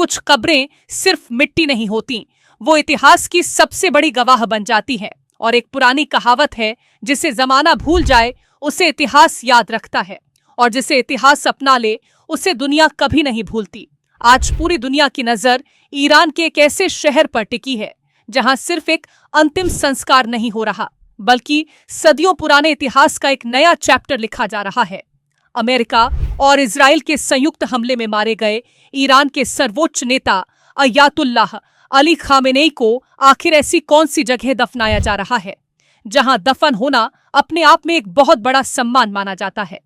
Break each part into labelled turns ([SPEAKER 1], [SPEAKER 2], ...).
[SPEAKER 1] कुछ कब्रें सिर्फ मिट्टी नहीं होती, वो इतिहास की सबसे बड़ी गवाह बन जाती है। और एक पुरानी कहावत है, जिसे जमाना भूल जाए उसे इतिहास याद रखता है, और जिसे इतिहास अपना ले उसे दुनिया कभी नहीं भूलती। आज पूरी दुनिया की नजर ईरान के एक ऐसे शहर पर टिकी है जहां सिर्फ एक अंतिम संस्कार नहीं हो रहा, बल्कि सदियों पुराने इतिहास का एक नया चैप्टर लिखा जा रहा है। अमेरिका और इजराइल के संयुक्त हमले में मारे गए ईरान के सर्वोच्च नेता अयातुल्लाह अली खामेनेई को आखिर ऐसी कौन सी जगह दफनाया जा रहा है जहां दफन होना अपने आप में एक बहुत बड़ा सम्मान माना जाता है।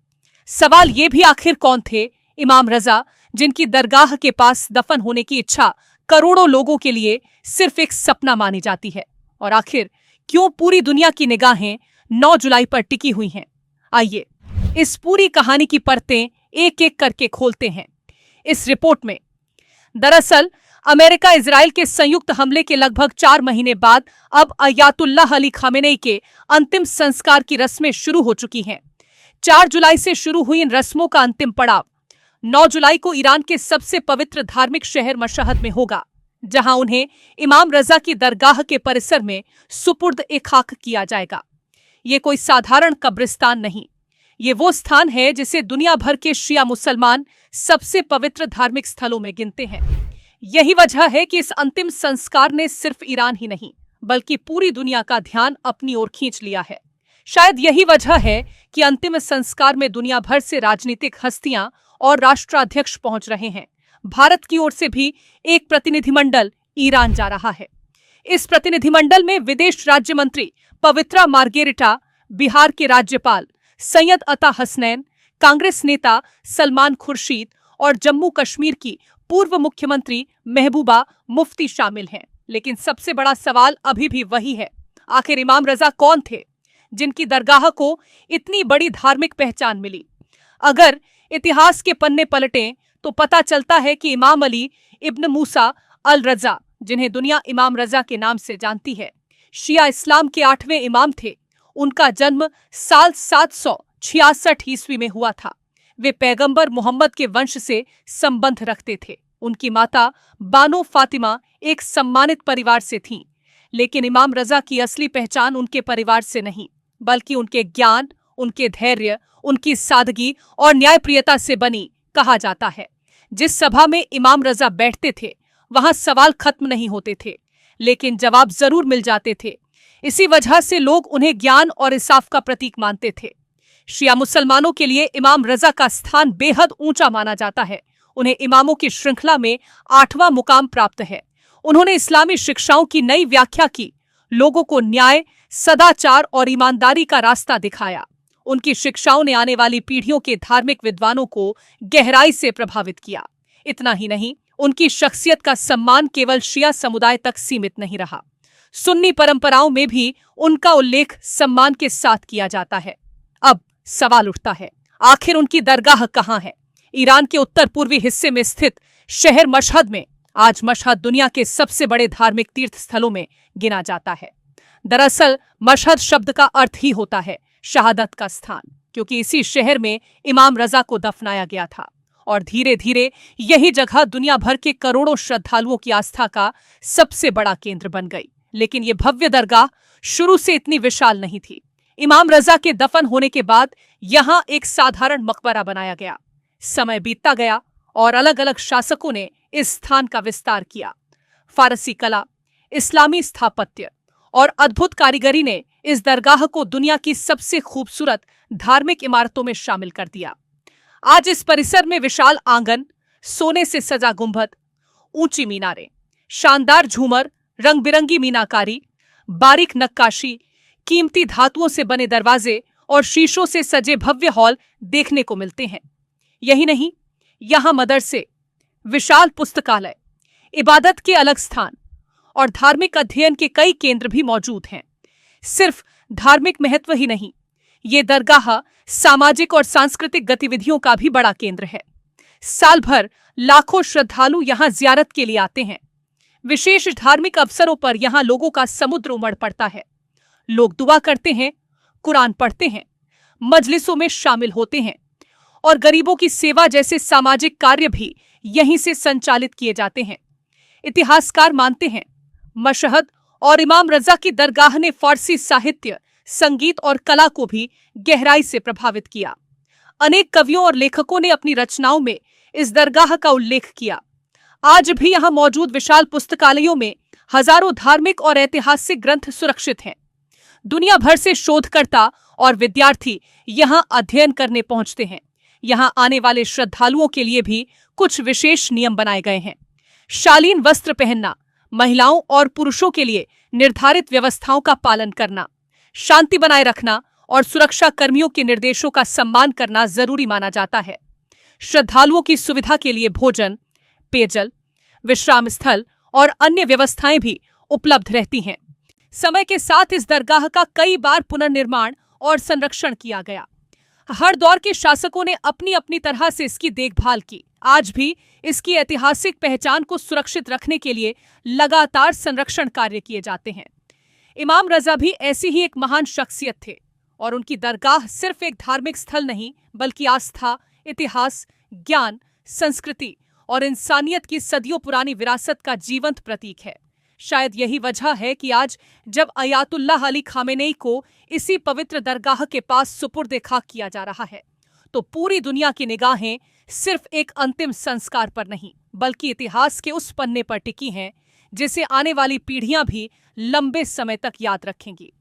[SPEAKER 1] सवाल ये भी, आखिर कौन थे इमाम रजा, जिनकी दरगाह के पास दफन होने की इच्छा करोड़ों लोगों के लिए सिर्फ एक सपना मानी जाती है? और आखिर क्यों पूरी दुनिया की निगाहें 9 जुलाई पर टिकी हुई हैं? आइए इस पूरी कहानी की परतें एक एक करके खोलते हैं इस रिपोर्ट में। दरअसल अमेरिका इजराइल के संयुक्त हमले के लगभग 4 महीने बाद अब अयातुल्लाह अली खामेनेई के अंतिम संस्कार की रस्में शुरू हो चुकी हैं। 4 जुलाई से शुरू हुई इन रस्मों का अंतिम पड़ाव 9 जुलाई को ईरान के सबसे पवित्र धार्मिक शहर मशहद में होगा, जहां उन्हें इमाम रजा की दरगाह के परिसर में सुपुर्द ए खाक किया जाएगा। ये कोई साधारण कब्रिस्तान नहीं, ये वो स्थान है जिसे दुनिया भर के शिया मुसलमान सबसे पवित्र धार्मिक स्थलों में गिनते हैं। यही वजह है कि इस अंतिम संस्कार ने सिर्फ ईरान ही नहीं, बल्कि पूरी दुनिया का ध्यान अपनी ओर खींच लिया है। शायद यही वजह है कि अंतिम संस्कार में दुनिया भर से राजनीतिक हस्तियां और राष्ट्राध्यक्ष पहुंच रहे हैं। भारत की ओर से भी एक प्रतिनिधिमंडल ईरान जा रहा है। इस प्रतिनिधिमंडल में विदेश राज्य मंत्री पवित्रा मार्गेरिटा, बिहार के राज्यपाल सैयद अता हसनैन, कांग्रेस नेता सलमान खुर्शीद और जम्मू कश्मीर की पूर्व मुख्यमंत्री महबूबा मुफ्ती शामिल हैं। लेकिन सबसे बड़ा सवाल अभी भी वही है, आखिर इमाम रजा कौन थे जिनकी दरगाह को इतनी बड़ी धार्मिक पहचान मिली? अगर इतिहास के पन्ने पलटें तो पता चलता है कि इमाम अली इब्न मूसा अल रजा, जिन्हें दुनिया इमाम रजा के नाम से जानती है, शिया इस्लाम के 8वें इमाम थे। उनका जन्म साल 766 ईस्वी में हुआ था। वे पैगंबर मोहम्मद के वंश से संबंध रखते थे। उनकी माता बानो फातिमा एक सम्मानित परिवार से थीं, लेकिन इमाम रजा की असली पहचान उनके परिवार से नहीं, बल्कि उनके ज्ञान, उनके धैर्य, उनकी सादगी और न्यायप्रियता से बनी। कहा जाता है जिस सभा में इमाम रजा बैठते थे वहां सवाल खत्म नहीं होते थे, लेकिन जवाब जरूर मिल जाते थे। इसी वजह से लोग उन्हें ज्ञान और इंसाफ का प्रतीक मानते थे। शिया मुसलमानों के लिए इमाम रजा का स्थान बेहद ऊंचा माना जाता है। उन्हें इमामों की श्रृंखला में 8वां मुकाम प्राप्त है। उन्होंने इस्लामी शिक्षाओं की नई व्याख्या की, लोगों को न्याय, सदाचार और ईमानदारी का रास्ता दिखाया। उनकी शिक्षाओं ने आने वाली पीढ़ियों के धार्मिक विद्वानों को गहराई से प्रभावित किया। इतना ही नहीं, उनकी शख्सियत का सम्मान केवल शिया समुदाय तक सीमित नहीं रहा। सुन्नी परंपराओं में भी उनका उल्लेख सम्मान के साथ किया जाता है। अब सवाल उठता है, आखिर उनकी दरगाह कहाँ है? ईरान के उत्तर पूर्वी हिस्से में स्थित शहर मशहद में। आज मशहद दुनिया के सबसे बड़े धार्मिक तीर्थ स्थलों में गिना जाता है। दरअसल मशहद शब्द का अर्थ ही होता है शहादत का स्थान, क्योंकि इसी शहर में इमाम रजा को दफनाया गया था। और धीरे धीरे यही जगह दुनिया भर के करोड़ों श्रद्धालुओं की आस्था का सबसे बड़ा केंद्र बन गई। लेकिन ये भव्य दरगाह शुरू से इतनी विशाल नहीं थी। इमाम रजा के दफन होने के बाद यहाँ एक साधारण मकबरा बनाया गया। समय बीतता गया और अलग अलग शासकों ने इस स्थान का विस्तार किया। फारसी कला, इस्लामी स्थापत्य और अद्भुत कारीगरी ने इस दरगाह को दुनिया की सबसे खूबसूरत धार्मिक इमारतों में शामिल कर दिया। आज इस परिसर में विशाल आंगन, सोने से सजा गुंबद, ऊंची मीनारें, शानदार झूमर, रंग बिरंगी मीनाकारी, बारीक नक्काशी, कीमती धातुओं से बने दरवाजे और शीशों से सजे भव्य हॉल देखने को मिलते हैं। यही नहीं, यहाँ मदरसे, विशाल पुस्तकालय, इबादत के अलग स्थान और धार्मिक अध्ययन के कई केंद्र भी मौजूद हैं। सिर्फ धार्मिक महत्व ही नहीं, ये दरगाह सामाजिक और सांस्कृतिक गतिविधियों का भी बड़ा केंद्र है। साल भर लाखों श्रद्धालु यहाँ जियारत के लिए आते हैं। विशेष धार्मिक अवसरों पर यहाँ लोगों का समुद्र उमड़ पड़ता है। लोग दुआ करते हैं, कुरान पढ़ते हैं, मजलिसों में शामिल होते हैं और गरीबों की सेवा जैसे सामाजिक कार्य भी यहीं से संचालित किए जाते हैं। इतिहासकार मानते हैं मशहद और इमाम रजा की दरगाह ने फारसी साहित्य, संगीत और कला को भी गहराई से प्रभावित किया। अनेक कवियों और लेखकों ने अपनी रचनाओं में इस दरगाह का उल्लेख किया। आज भी यहाँ मौजूद विशाल पुस्तकालयों में हजारों धार्मिक और ऐतिहासिक ग्रंथ सुरक्षित हैं। दुनिया भर से शोधकर्ता और विद्यार्थी यहाँ अध्ययन करने पहुंचते हैं। यहाँ आने वाले श्रद्धालुओं के लिए भी कुछ विशेष नियम बनाए गए हैं। शालीन वस्त्र पहनना, महिलाओं और पुरुषों के लिए निर्धारित व्यवस्थाओं का पालन करना, शांति बनाए रखना और सुरक्षा कर्मियों के निर्देशों का सम्मान करना जरूरी माना जाता है। श्रद्धालुओं की सुविधा के लिए भोजन, पेयजल, विश्राम स्थल और अन्य व्यवस्थाएं भी उपलब्ध रहती हैं। समय के साथ इस दरगाह का कई बार पुनर्निर्माण और संरक्षण किया गया। हर दौर के शासकों ने अपनी अपनी तरह से इसकी देखभाल की। आज भी इसकी ऐतिहासिक पहचान को सुरक्षित रखने के लिए लगातार संरक्षण कार्य किए जाते हैं। इमाम रजा भी ऐसी ही एक महान शख्सियत थे और उनकी दरगाह सिर्फ एक धार्मिक स्थल नहीं, बल्कि आस्था, इतिहास, ज्ञान, संस्कृति और इंसानियत की सदियों पुरानी विरासत का जीवंत प्रतीक है। शायद यही वजह है कि आज जब अयातुल्लाह अली खामेनेई को इसी पवित्र दरगाह के पास सुपुर्द खाक किया जा रहा है, तो पूरी दुनिया की निगाहें सिर्फ एक अंतिम संस्कार पर नहीं, बल्कि इतिहास के उस पन्ने पर टिकी हैं जिसे आने वाली पीढ़ियां भी लंबे समय तक याद रखेंगी।